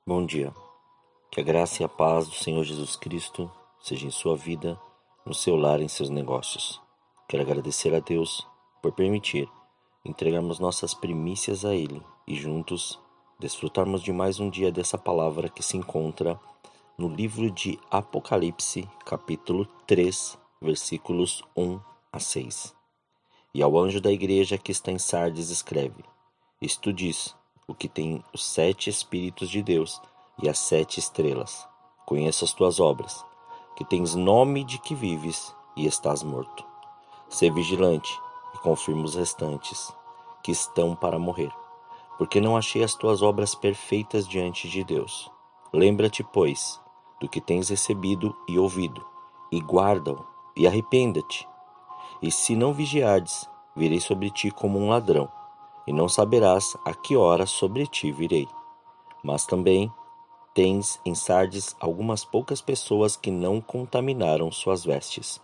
Bom dia. Que a graça e a paz do Senhor Jesus Cristo seja em sua vida, no seu lar e em seus negócios. Quero agradecer a Deus por permitir entregarmos nossas primícias a Ele e juntos desfrutarmos de mais um dia dessa palavra que se encontra no livro de Apocalipse, capítulo 3, versículos 1 a 6. E ao anjo da igreja que está em Sardes escreve: Isto diz o que tem os 7 Espíritos de Deus e as 7 estrelas. Conheço as tuas obras, que tens nome de que vives e estás morto. Sê vigilante e confirma os restantes, que estão para morrer, porque não achei as tuas obras perfeitas diante de Deus. Lembra-te, pois, do que tens recebido e ouvido, e guarda-o, e arrependa-te. E se não vigiardes, virei sobre ti como um ladrão, e não saberás a que hora sobre ti virei. Mas também tens em Sardes algumas poucas pessoas que não contaminaram suas vestes,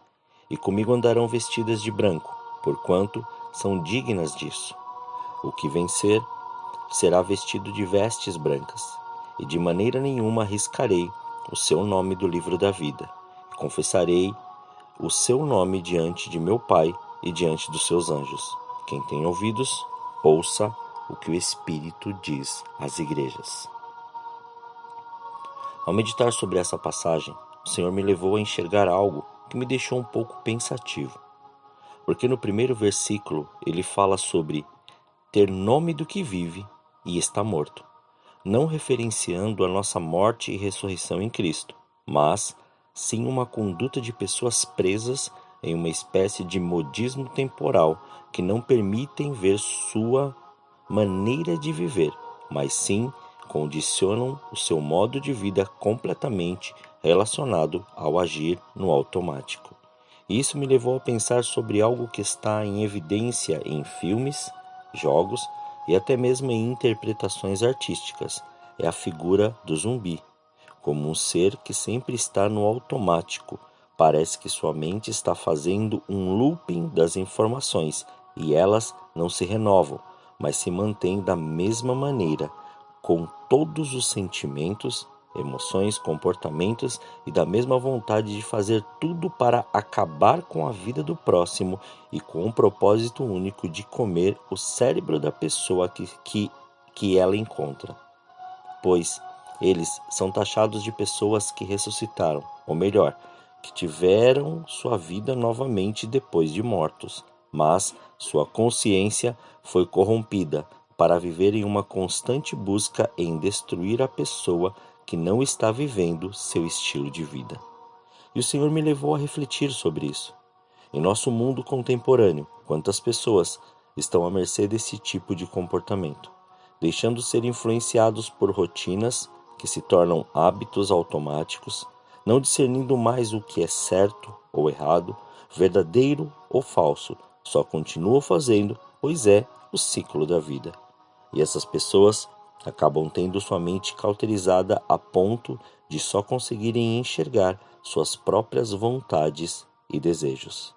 e comigo andarão vestidas de branco, porquanto são dignas disso. O que vencer será vestido de vestes brancas, e de maneira nenhuma arriscarei o seu nome do livro da vida, e confessarei o seu nome diante de meu Pai e diante dos seus anjos. Quem tem ouvidos, ouça o que o Espírito diz às igrejas. Ao meditar sobre essa passagem, o Senhor me levou a enxergar algo que me deixou um pouco pensativo. Porque no primeiro versículo ele fala sobre ter nome do que vive e está morto, não referenciando a nossa morte e ressurreição em Cristo, mas sim uma conduta de pessoas presas em uma espécie de modismo temporal que não permitem ver sua maneira de viver, mas sim condicionam o seu modo de vida completamente relacionado ao agir no automático. Isso me levou a pensar sobre algo que está em evidência em filmes, jogos e até mesmo em interpretações artísticas. É a figura do zumbi, como um ser que sempre está no automático. Parece que sua mente está fazendo um looping das informações e elas não se renovam, mas se mantêm da mesma maneira, com todos os sentimentos, emoções, comportamentos e da mesma vontade de fazer tudo para acabar com a vida do próximo e com o propósito único de comer o cérebro da pessoa que ela encontra. Pois eles são taxados de pessoas que ressuscitaram, ou melhor, que tiveram sua vida novamente depois de mortos, mas sua consciência foi corrompida para viver em uma constante busca em destruir a pessoa que não está vivendo seu estilo de vida. E o Senhor me levou a refletir sobre isso. Em nosso mundo contemporâneo, quantas pessoas estão à mercê desse tipo de comportamento, deixando ser influenciados por rotinas que se tornam hábitos automáticos, não discernindo mais o que é certo ou errado, verdadeiro ou falso, só continuam fazendo, pois é o ciclo da vida. E essas pessoas acabam tendo sua mente cauterizada a ponto de só conseguirem enxergar suas próprias vontades e desejos.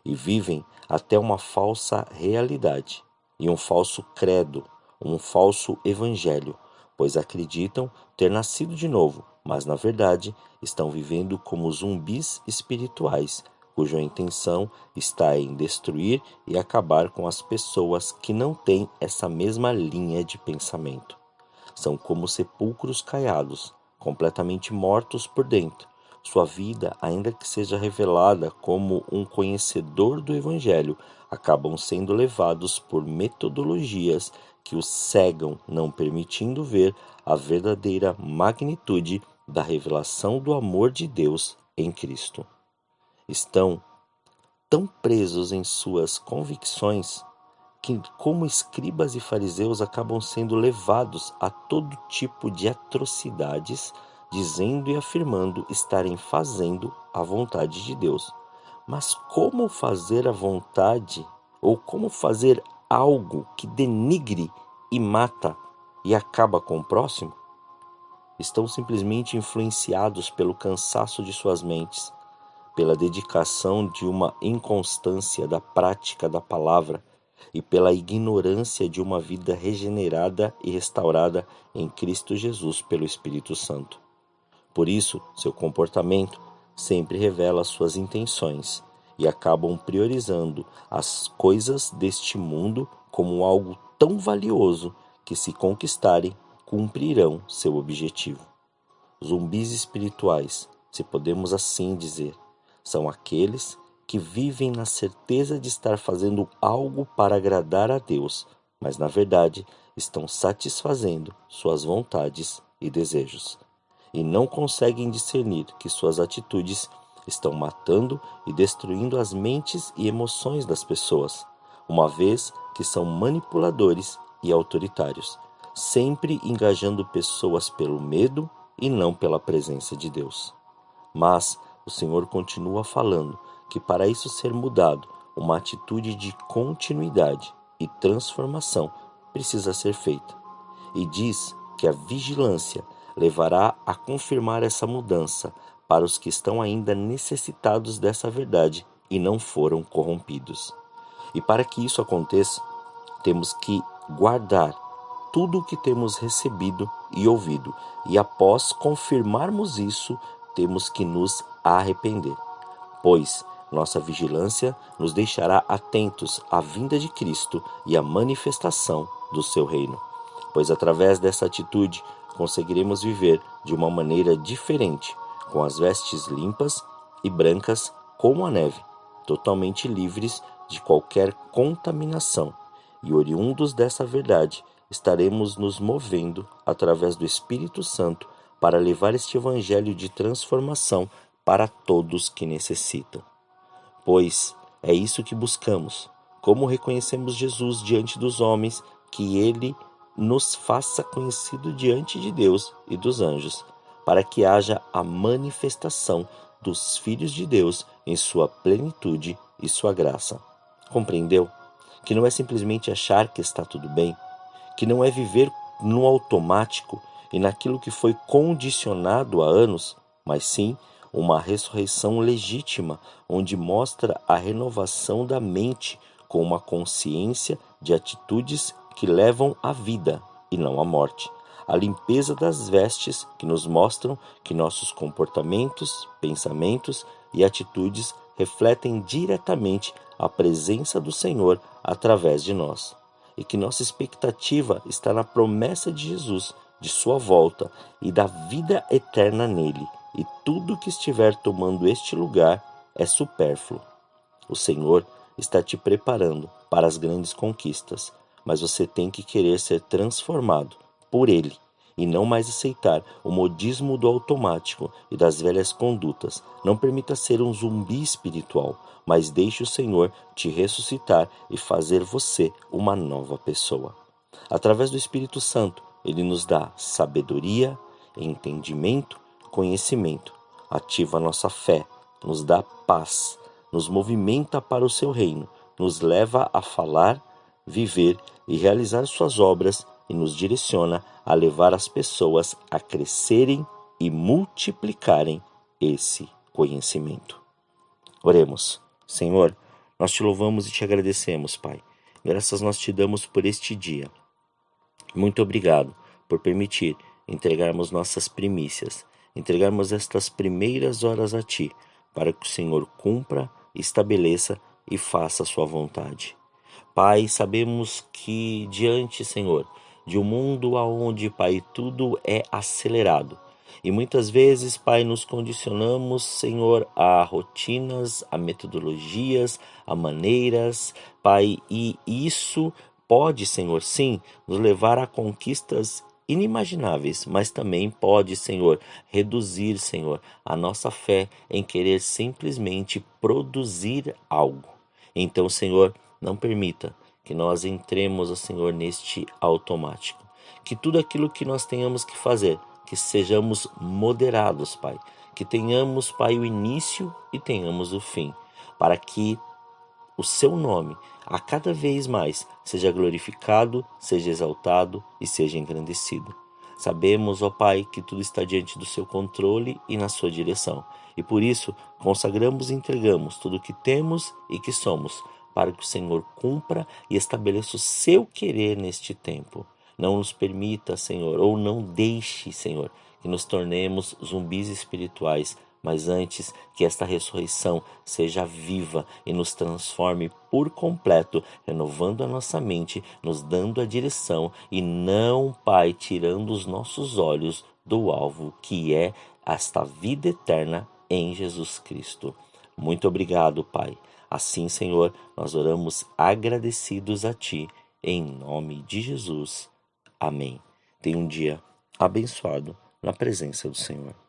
E vivem até uma falsa realidade e um falso credo, um falso evangelho, pois acreditam ter nascido de novo, mas na verdade estão vivendo como zumbis espirituais, cuja intenção está em destruir e acabar com as pessoas que não têm essa mesma linha de pensamento. São como sepulcros caiados, completamente mortos por dentro. Sua vida, ainda que seja revelada como um conhecedor do Evangelho, acabam sendo levados por metodologias que os cegam, não permitindo ver a verdadeira magnitude da revelação do amor de Deus em Cristo. Estão tão presos em suas convicções que, como escribas e fariseus, acabam sendo levados a todo tipo de atrocidades, dizendo e afirmando estarem fazendo a vontade de Deus. Mas como fazer a vontade, ou como fazer algo que denigre e mata e acaba com o próximo? Estão simplesmente influenciados pelo cansaço de suas mentes, pela dedicação de uma inconstância da prática da palavra, e pela ignorância de uma vida regenerada e restaurada em Cristo Jesus pelo Espírito Santo. Por isso, seu comportamento sempre revela suas intenções e acabam priorizando as coisas deste mundo como algo tão valioso que, se conquistarem, cumprirão seu objetivo. Zumbis espirituais, se podemos assim dizer, são aqueles que vivem na certeza de estar fazendo algo para agradar a Deus, mas na verdade estão satisfazendo suas vontades e desejos, e não conseguem discernir que suas atitudes estão matando e destruindo as mentes e emoções das pessoas, uma vez que são manipuladores e autoritários, sempre engajando pessoas pelo medo e não pela presença de Deus. Mas o Senhor continua falando que para isso ser mudado, uma atitude de continuidade e transformação precisa ser feita. E diz que a vigilância levará a confirmar essa mudança para os que estão ainda necessitados dessa verdade e não foram corrompidos. E para que isso aconteça, temos que guardar tudo o que temos recebido e ouvido, e após confirmarmos isso, temos que nos arrepender, pois nossa vigilância nos deixará atentos à vinda de Cristo e à manifestação do seu reino, pois através dessa atitude conseguiremos viver de uma maneira diferente, com as vestes limpas e brancas como a neve, totalmente livres de qualquer contaminação, e oriundos dessa verdade, estaremos nos movendo através do Espírito Santo para levar este evangelho de transformação para todos que necessitam. Pois é isso que buscamos. Como reconhecemos Jesus diante dos homens, que ele nos faça conhecido diante de Deus e dos anjos, para que haja a manifestação dos filhos de Deus em sua plenitude e sua graça. Compreendeu? Que não é simplesmente achar que está tudo bem, que não é viver no automático e naquilo que foi condicionado há anos, mas sim uma ressurreição legítima, onde mostra a renovação da mente com uma consciência de atitudes que levam à vida e não à morte. A limpeza das vestes que nos mostram que nossos comportamentos, pensamentos e atitudes refletem diretamente a presença do Senhor através de nós, e que nossa expectativa está na promessa de Jesus, de sua volta e da vida eterna nele, e tudo que estiver tomando este lugar é supérfluo. O Senhor está te preparando para as grandes conquistas, mas você tem que querer ser transformado por Ele e não mais aceitar o modismo do automático e das velhas condutas. Não permita ser um zumbi espiritual, mas deixe o Senhor te ressuscitar e fazer você uma nova pessoa. Através do Espírito Santo, Ele nos dá sabedoria, entendimento, conhecimento, ativa a nossa fé, nos dá paz, nos movimenta para o seu reino, nos leva a falar, viver e realizar suas obras e nos direciona a levar as pessoas a crescerem e multiplicarem esse conhecimento. Oremos. Senhor, nós te louvamos e te agradecemos, Pai. Graças nós te damos por este dia. Muito obrigado por permitir entregarmos nossas primícias, entregarmos estas primeiras horas a Ti, para que o Senhor cumpra, estabeleça e faça a sua vontade. Pai, sabemos que diante, Senhor, de um mundo onde, Pai, tudo é acelerado, e muitas vezes, Pai, nos condicionamos, Senhor, a rotinas, a metodologias, a maneiras, Pai, e isso pode, Senhor, sim, nos levar a conquistas inimagináveis, mas também pode, Senhor, reduzir, Senhor, a nossa fé em querer simplesmente produzir algo. Então, Senhor, não permita que nós entremos, Senhor, neste automático. Que tudo aquilo que nós tenhamos que fazer, que sejamos moderados, Pai. Que tenhamos, Pai, o início e tenhamos o fim, para que o seu nome, a cada vez mais, seja glorificado, seja exaltado e seja engrandecido. Sabemos, ó Pai, que tudo está diante do seu controle e na sua direção. E por isso, consagramos e entregamos tudo o que temos e que somos para que o Senhor cumpra e estabeleça o seu querer neste tempo. Não nos permita, Senhor, ou não deixe, Senhor, que nos tornemos zumbis espirituais, mas antes que esta ressurreição seja viva e nos transforme por completo, renovando a nossa mente, nos dando a direção e não, Pai, tirando os nossos olhos do alvo, que é esta vida eterna em Jesus Cristo. Muito obrigado, Pai. Assim, Senhor, nós oramos agradecidos a Ti, em nome de Jesus. Amém. Tenha um dia abençoado na presença do Senhor.